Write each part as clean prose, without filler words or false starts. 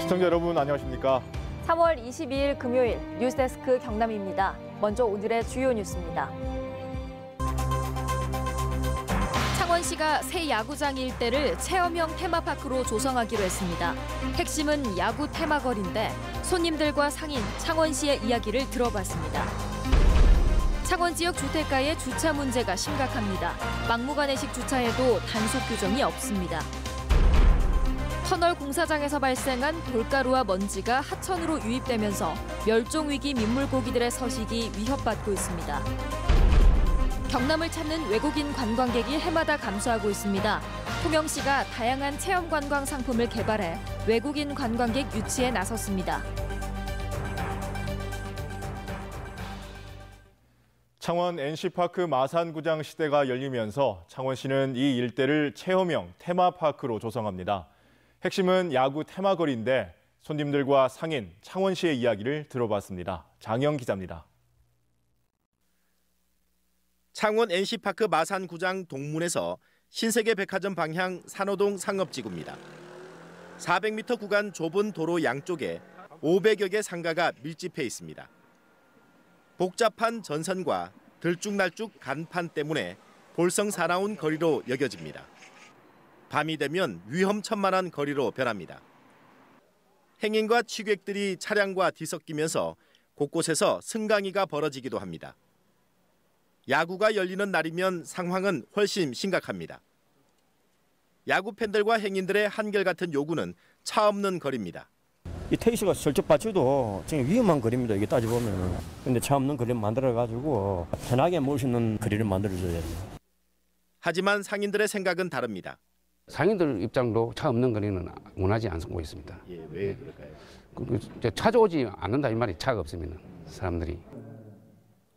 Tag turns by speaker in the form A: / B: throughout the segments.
A: 시청자 여러분 안녕하십니까?
B: 3월 22일 금요일 뉴스데스크 경남입니다. 먼저 오늘의 주요 뉴스입니다. 창원시가 새 야구장 일대를 체험형 테마파크로 조성하기로 했습니다. 핵심은 야구 테마거리인데 손님들과 상인, 창원시의 이야기를 들어봤습니다. 창원 지역 주택가의 주차 문제가 심각합니다. 막무가내식 주차에도 단속 규정이 없습니다. 터널 공사장에서 발생한 돌가루와 먼지가 하천으로 유입되면서 멸종위기 민물고기들의 서식이 위협받고 있습니다. 경남을 찾는 외국인 관광객이 해마다 감소하고 있습니다. 통영시가 다양한 체험관광 상품을 개발해 외국인 관광객 유치에 나섰습니다.
A: 창원 NC파크 마산구장 시대가 열리면서 창원시는 이 일대를 체험형 테마파크로 조성합니다. 핵심은 야구 테마거리인데 손님들과 상인, 창원시의 이야기를 들어봤습니다. 장영 기자입니다.
C: 창원 NC파크 마산구장 동문에서 신세계백화점 방향 산호동 상업지구입니다. 400m 구간 좁은 도로 양쪽에 500여 개 상가가 밀집해 있습니다. 복잡한 전선과 들쭉날쭉 간판 때문에 볼성사나운 거리로 여겨집니다. 밤이 되면 위험천만한 거리로 변합니다. 행인과 취객들이 차량과 뒤섞이면서 곳곳에서 승강이가 벌어지기도 합니다. 야구가 열리는 날이면 상황은 훨씬 심각합니다. 야구 팬들과 행인들의 한결같은 요구는 차 없는 거리입니다.
D: 이 택시가 슬쩍 받쳐도 지금 위험한 거리입니다. 이게 따져보면. 근데 차 없는 거리를 만들어가지고 편하게 몰 수 있는 거리를 만들어줘야 돼요.
C: 하지만 상인들의 생각은 다릅니다.
E: 상인들 입장도 차 없는 거리는 원하지 않고 있습니다.
C: 예, 왜 그럴까요?
E: 찾아오지 않는다 이 말이 차가 없으면 사람들이.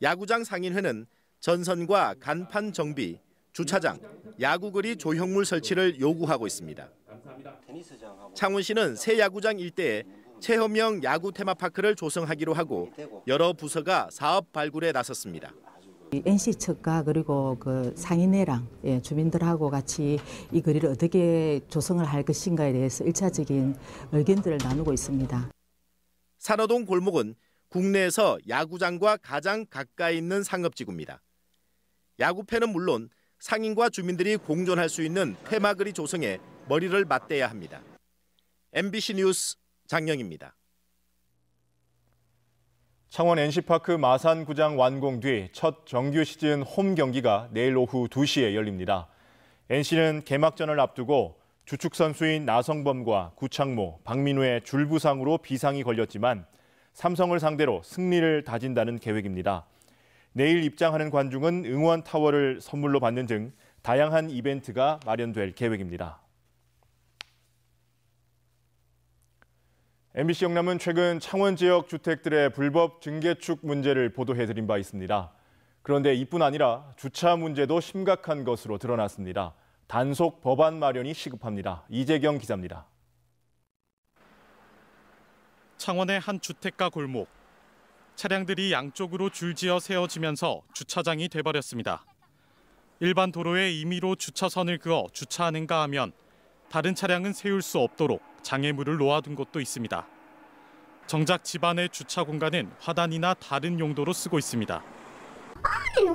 C: 야구장 상인회는 전선과 간판 정비, 주차장, 야구거리 조형물 설치를 요구하고 있습니다. 창원시는 새 야구장 일대에 체험형 야구 테마파크를 조성하기로 하고 여러 부서가 사업 발굴에 나섰습니다.
F: NC 측과 그리고 그 상인회랑 주민들하고 같이 이 거리를 어떻게 조성을 할 것인가에 대해서 1차적인 의견들을 나누고 있습니다.
C: 산호동 골목은 국내에서 야구장과 가장 가까이 있는 상업지구입니다. 야구팬은 물론 상인과 주민들이 공존할 수 있는 테마거리 조성에 머리를 맞대야 합니다. MBC 뉴스 장영입니다.
A: 창원 NC파크 마산구장 완공 뒤 첫 정규 시즌 홈 경기가 내일 오후 2시에 열립니다. NC는 개막전을 앞두고 주축 선수인 나성범과 구창모, 박민우의 줄부상으로 비상이 걸렸지만 삼성을 상대로 승리를 다진다는 계획입니다. 내일 입장하는 관중은 응원 타워를 선물로 받는 등 다양한 이벤트가 마련될 계획입니다. MBC 영남은 최근 창원 지역 주택들의 불법 증개축 문제를 보도해드린 바 있습니다. 그런데 이뿐 아니라 주차 문제도 심각한 것으로 드러났습니다. 단속 법안 마련이 시급합니다. 이재경 기자입니다.
G: 창원의 한 주택가 골목. 차량들이 양쪽으로 줄지어 세워지면서 주차장이 돼버렸습니다. 일반 도로에 임의로 주차선을 그어 주차하는가 하면 다른 차량은 세울 수 없도록 장애물을 놓아둔 곳도 있습니다. 정작 집안의 주차 공간은 화단이나 다른 용도로 쓰고 있습니다.
H: 아니,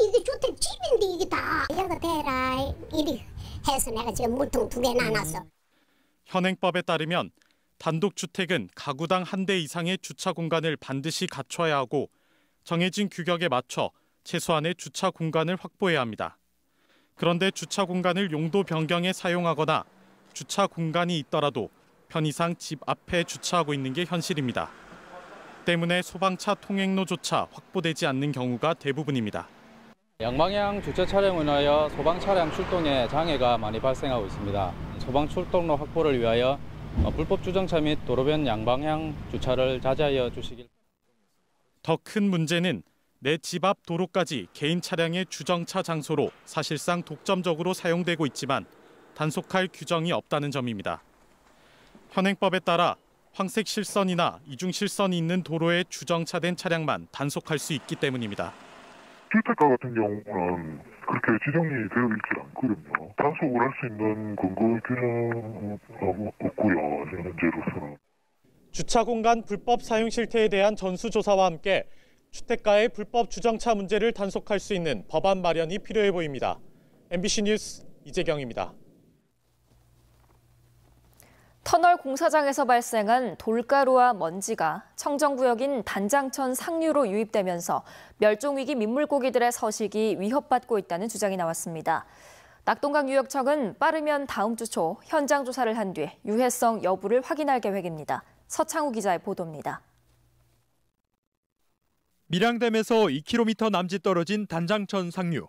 H: 이게 주택 집인데 이게 다 이거 대라 이리 해서 내가 지금 물통 2개 나눴어.
G: 현행법에 따르면 단독주택은 가구당 1대 이상의 주차 공간을 반드시 갖춰야 하고 정해진 규격에 맞춰 최소한의 주차 공간을 확보해야 합니다. 그런데 주차 공간을 용도 변경에 사용하거나 주차 공간이 있더라도 편의상 집 앞에 주차하고 있는 게 현실입니다. 때문에 소방차 통행로조차 확보되지 않는 경우가 대부분입니다.
I: 양방향 주차 차량을 위하여 소방 차량 출동에 장애가 많이 발생하고 있습니다. 소방 출동로 확보를 위하여 불법 주정차 및 도로변 양방향 주차를 자제하여 주시길.
G: 더 큰 문제는 내 집 앞 도로까지 개인 차량의 주정차 장소로 사실상 독점적으로 사용되고 있지만 단속할 규정이 없다는 점입니다. 현행법에 따라 황색 실선이나 이중 실선이 있는 도로에 주정차된 차량만 단속할 수 있기 때문입니다.
J: 주택가 같은 경우는 그렇게 지정이 되어 있지 않거든요. 단속을 할 수 있는 근거 규정은 없고요, 현재로서는.
G: 주차 공간 불법 사용 실태에 대한 전수조사와 함께 주택가의 불법 주정차 문제를 단속할 수 있는 법안 마련이 필요해 보입니다. MBC 뉴스 이재경입니다.
B: 터널 공사장에서 발생한 돌가루와 먼지가 청정구역인 단장천 상류로 유입되면서 멸종위기 민물고기들의 서식이 위협받고 있다는 주장이 나왔습니다. 낙동강유역청은 빠르면 다음 주 초 현장 조사를 한 뒤 유해성 여부를 확인할 계획입니다. 서창우 기자의 보도입니다.
K: 밀양댐에서 2km 남짓 떨어진 단장천 상류.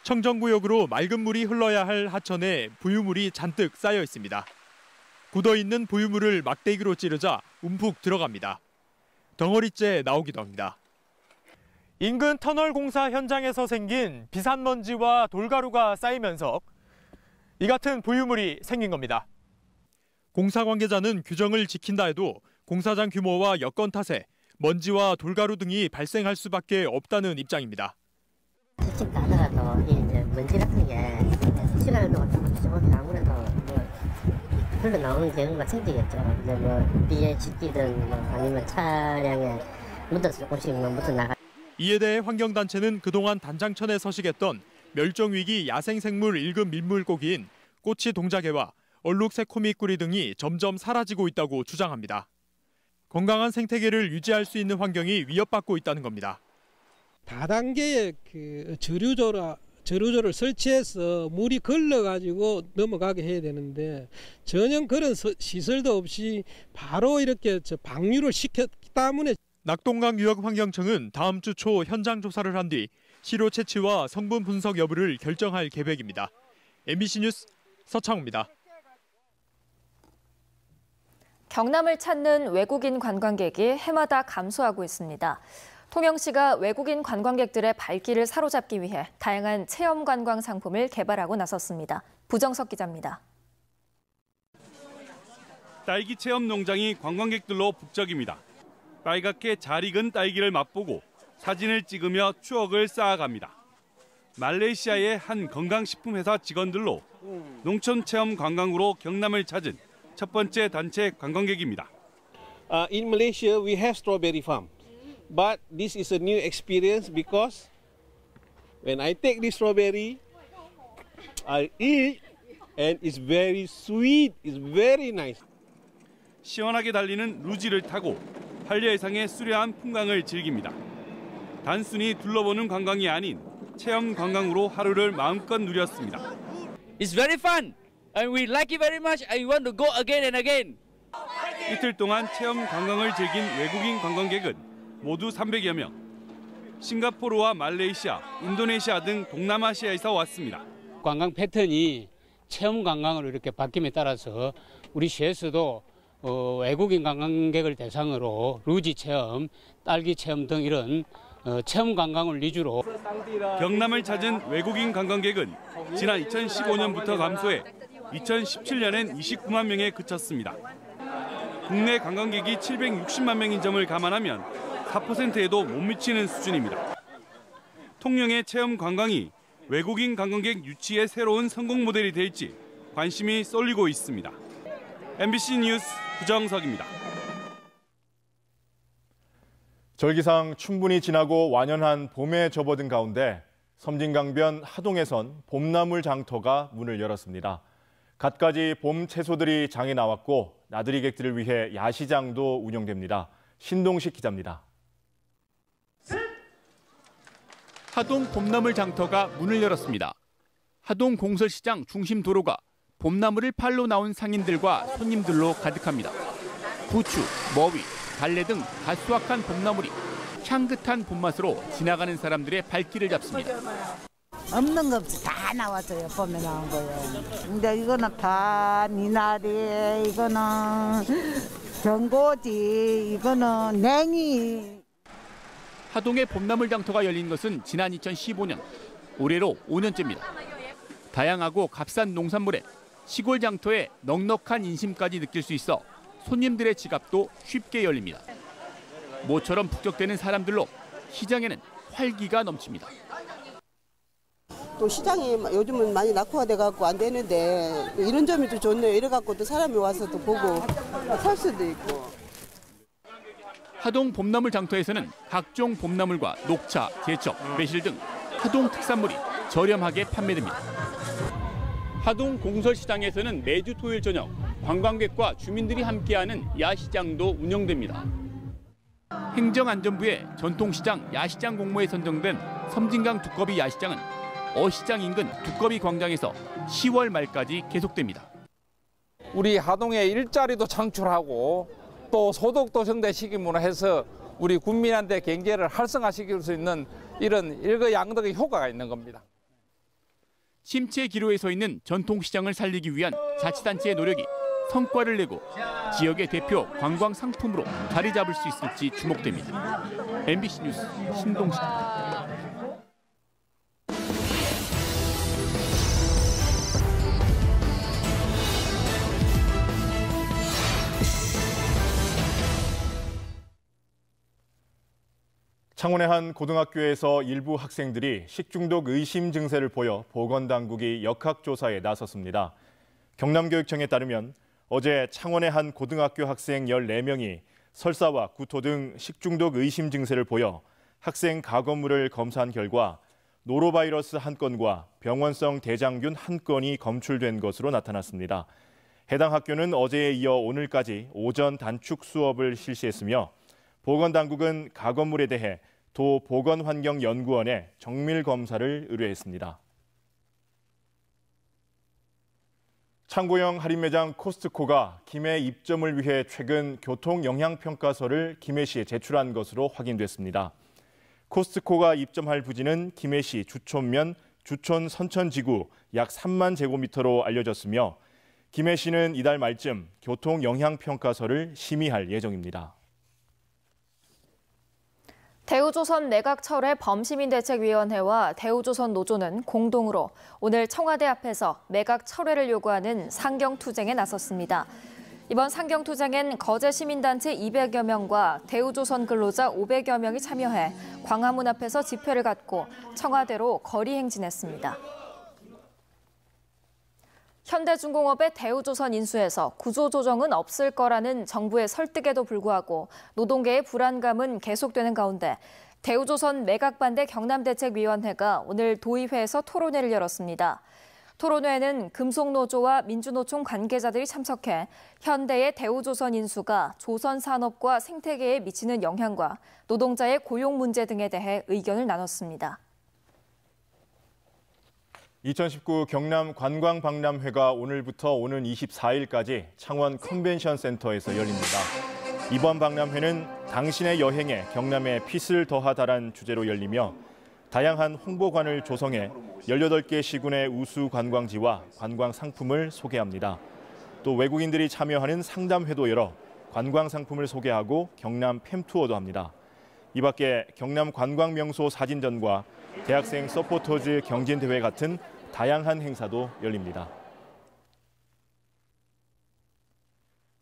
K: 청정구역으로 맑은 물이 흘러야 할 하천에 부유물이 잔뜩 쌓여 있습니다. 굳어있는 부유물을 막대기로 찌르자 움푹 들어갑니다. 덩어리째 나오기도 합니다. 인근 터널 공사 현장에서 생긴 비산먼지와 돌가루가 쌓이면서 이 같은 부유물이 생긴 겁니다. 공사 관계자는 규정을 지킨다 해도 공사장 규모와 여건 탓에 먼지와 돌가루 등이 발생할 수밖에 없다는 입장입니다.
L: 수칙 가더라도 이제 먼지 같은 게 시간을 동안 조금 아무래도 흘러나오는 경우가 생기겠죠. 이제 비에 짙기든 아니면 차량에 묻어서 조금씩 묻어 나가.
K: 이에 대해 환경단체는 그동안 단장천에 서식했던 멸종위기 야생생물 1급 민물고기인 꼬치 동자개와 얼룩 새코미꾸리 등이 점점 사라지고 있다고 주장합니다. 건강한 생태계를 유지할 수 있는 환경이 위협받고 있다는 겁니다.
M: 다단계의 저류조를 설치해서 물이 걸러가지고 넘어가게 해야 되는데 전혀 그런 시설도 없이 바로 이렇게 방류를 시켰기 때문에
K: 낙동강유역환경청은 다음 주 초 현장 조사를 한 뒤 시료 채취와 성분 분석 여부를 결정할 계획입니다. MBC 뉴스 서창우입니다.
B: 경남을 찾는 외국인 관광객이 해마다 감소하고 있습니다. 통영시가 외국인 관광객들의 발길을 사로잡기 위해 다양한 체험 관광 상품을 개발하고 나섰습니다. 부정석 기자입니다.
N: 딸기 체험 농장이 관광객들로 북적입니다. 빨갛게 잘 익은 딸기를 맛보고 사진을 찍으며 추억을 쌓아갑니다. 말레이시아의 한 건강식품 회사 직원들로 농촌 체험 관광으로 경남을 찾은 첫 번째 단체 관광객입니다.
O: In Malaysia, we have strawberry farm, but this is a new experience because when I take this strawberry, I eat, and it's very sweet. It's very nice.
N: 시원하게 달리는 루지를 타고 한려해상의 수려한 풍광을 즐깁니다. 단순히 둘러보는 관광이 아닌 체험 관광으로 하루를 마음껏 누렸습니다.
P: It's very fun, and we like it very much. I want to go again and again.
N: 이틀 동안 체험 관광을 즐긴 외국인 관광객은 모두 300여 명. 싱가포르와 말레이시아, 인도네시아 등 동남아시아에서 왔습니다.
Q: 관광 패턴이 체험 관광으로 이렇게 바뀜에 따라서 우리 시에서도 외국인 관광객을 대상으로 루지 체험, 딸기 체험 등 이런 체험 관광을 위주로
N: 경남을 찾은 외국인 관광객은 지난 2015년부터 감소해 2017년엔 29만 명에 그쳤습니다. 국내 관광객이 760만 명인 점을 감안하면 4%에도 못 미치는 수준입니다. 통영의 체험 관광이 외국인 관광객 유치의 새로운 성공 모델이 될지 관심이 쏠리고 있습니다. MBC 뉴스 부정석입니다.
A: 절기상 충분히 지나고 완연한 봄에 접어든 가운데 섬진강변 하동에선 봄나물 장터가 문을 열었습니다. 갖가지 봄 채소들이 장에 나왔고 나들이객들을 위해 야시장도 운영됩니다. 신동식 기자입니다.
R: 하동 봄나물 장터가 문을 열었습니다. 하동 공설시장 중심 도로가 봄나물을 팔러 나온 상인들과 손님들로 가득합니다. 부추, 머위, 달래 등 다수확한 봄나물이 향긋한 봄맛으로 지나가는 사람들의 발길을 잡습니다.
S: 없는 거 없이 다 나왔어요. 봄에 나온 거예요. 근데 이거는 파, 미나리, 이거는 전고지, 이거는 냉이.
R: 하동의 봄나물 장터가 열린 것은 지난 2015년, 올해로 5년째입니다. 다양하고 값싼 농산물에 시골 장터의 넉넉한 인심까지 느낄 수 있어 손님들의 지갑도 쉽게 열립니다. 모처럼 북적대는 사람들로 시장에는 활기가 넘칩니다.
T: 또 시장이 요즘은 많이 낙후화돼갖고 안 되는데 이런 점이 또 좋네요. 이래갖고 또 사람이 와서 또 보고 살 수도 있고.
R: 하동 봄나물 장터에서는 각종 봄나물과 녹차, 제첩, 매실 등 하동 특산물이 저렴하게 판매됩니다. 하동 공설시장에서는 매주 토요일 저녁 관광객과 주민들이 함께하는 야시장도 운영됩니다. 행정안전부의 전통시장 야시장 공모에 선정된 섬진강 두꺼비 야시장은 어시장 인근 두꺼비 광장에서 10월 말까지 계속됩니다.
U: 우리 하동에 일자리도 창출하고 또 소득도 증대시킴으로 해서 우리 국민한테 경제를 활성화시킬 수 있는 이런 일거양득의 효과가 있는 겁니다.
R: 침체 기로에 서 있는 전통시장을 살리기 위한 자치단체의 노력이 성과를 내고 지역의 대표 관광 상품으로 자리 잡을 수 있을지 주목됩니다. MBC 뉴스 신동식입니다.
A: 창원의 한 고등학교에서 일부 학생들이 식중독 의심 증세를 보여 보건당국이 역학조사에 나섰습니다. 경남교육청에 따르면 어제 창원의 한 고등학교 학생 14명이 설사와 구토 등 식중독 의심 증세를 보여 학생 가건물을 검사한 결과 노로바이러스 1건과 병원성 대장균 1건이 검출된 것으로 나타났습니다. 해당 학교는 어제에 이어 오늘까지 오전 단축 수업을 실시했으며 보건당국은 가건물에 대해 도 보건환경연구원에 정밀 검사를 의뢰했습니다. 창고형 할인매장 코스트코가 김해 입점을 위해 최근 교통영향평가서를 김해시에 제출한 것으로 확인됐습니다. 코스트코가 입점할 부지는 김해시 주촌면 주촌 선천지구 약 3만 제곱미터로 알려졌으며 김해시는 이달 말쯤 교통영향평가서를 심의할 예정입니다.
B: 대우조선 내각철회 범시민대책위원회와 대우조선 노조는 공동으로 오늘 청와대 앞에서 매각 철회를 요구하는 상경투쟁에 나섰습니다. 이번 상경투쟁엔 거제 시민단체 200여 명과 대우조선 근로자 500여 명이 참여해 광화문 앞에서 집회를 갖고 청와대로 거리 행진했습니다. 현대중공업의 대우조선 인수에서 구조조정은 없을 거라는 정부의 설득에도 불구하고 노동계의 불안감은 계속되는 가운데 대우조선 매각 반대 경남대책위원회가 오늘 도의회에서 토론회를 열었습니다. 토론회에는 금속노조와 민주노총 관계자들이 참석해 현대의 대우조선 인수가 조선 산업과 생태계에 미치는 영향과 노동자의 고용 문제 등에 대해 의견을 나눴습니다.
A: 2019 경남 관광박람회가 오늘부터 오는 24일까지 창원 컨벤션 센터에서 열립니다. 이번 박람회는 당신의 여행에 경남의 핏을 더하다란 주제로 열리며 다양한 홍보관을 조성해 18개 시군의 우수 관광지와 관광 상품을 소개합니다. 또 외국인들이 참여하는 상담회도 열어 관광 상품을 소개하고 경남 팸투어도 합니다. 이 밖에 경남 관광명소 사진전과 대학생 서포터즈 경진대회 같은 다양한 행사도 열립니다.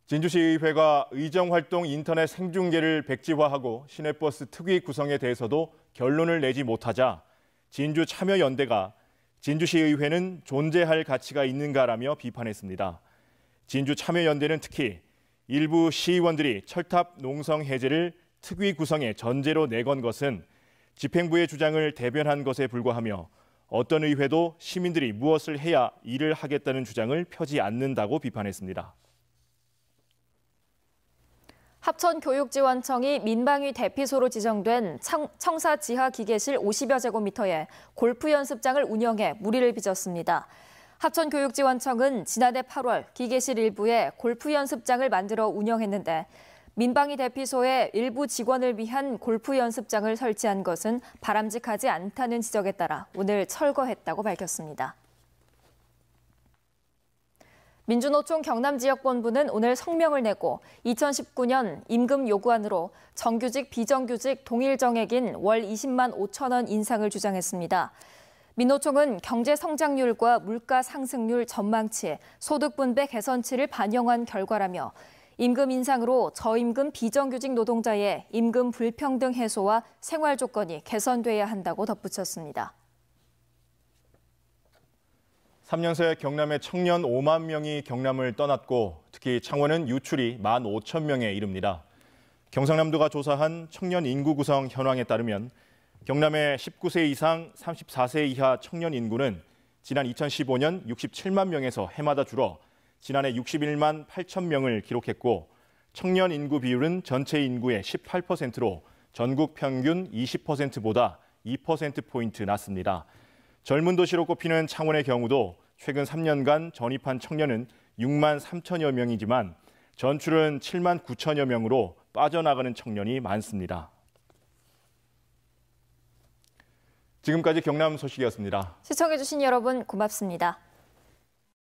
A: 진주시의회가 의정활동 인터넷 생중계를 백지화하고 시내버스 특위 구성에 대해서도 결론을 내지 못하자 진주참여연대가 진주시의회는 존재할 가치가 있는가라며 비판했습니다. 진주참여연대는 특히 일부 시의원들이 철탑 농성 해제를 특위 구성의 전제로 내건 것은 집행부의 주장을 대변한 것에 불과하며 어떤 의회도 시민들이 무엇을 해야 일을 하겠다는 주장을 펴지 않는다고 비판했습니다.
B: 합천교육지원청이 민방위 대피소로 지정된 청사 지하 기계실 50여 제곱미터에 골프 연습장을 운영해 물의를 빚었습니다. 합천교육지원청은 지난해 8월 기계실 일부에 골프 연습장을 만들어 운영했는데 민방위 대피소에 일부 직원을 위한 골프 연습장을 설치한 것은 바람직하지 않다는 지적에 따라 오늘 철거했다고 밝혔습니다. 민주노총 경남지역본부는 오늘 성명을 내고 2019년 임금 요구안으로 정규직, 비정규직 동일 정액인 월 20만 5천 원 인상을 주장했습니다. 민노총은 경제 성장률과 물가 상승률 전망치, 소득 분배 개선치를 반영한 결과라며 임금 인상으로 저임금 비정규직 노동자의 임금 불평등 해소와 생활 조건이 개선돼야 한다고 덧붙였습니다.
A: 3년 새 경남의 청년 5만 명이 경남을 떠났고 특히 창원은 유출이 1만 5천 명에 이릅니다. 경상남도가 조사한 청년 인구 구성 현황에 따르면 경남의 19세 이상 34세 이하 청년 인구는 지난 2015년 67만 명에서 해마다 줄어 지난해 61만 8천 명을 기록했고 청년 인구 비율은 전체 인구의 18%로 전국 평균 20%보다 2%포인트 낮습니다. 젊은 도시로 꼽히는 창원의 경우도 최근 3년간 전입한 청년은 6만 3천여 명이지만 전출은 7만 9천여 명으로 빠져나가는 청년이 많습니다. 지금까지 경남 소식이었습니다.
B: 시청해주신 여러분 고맙습니다.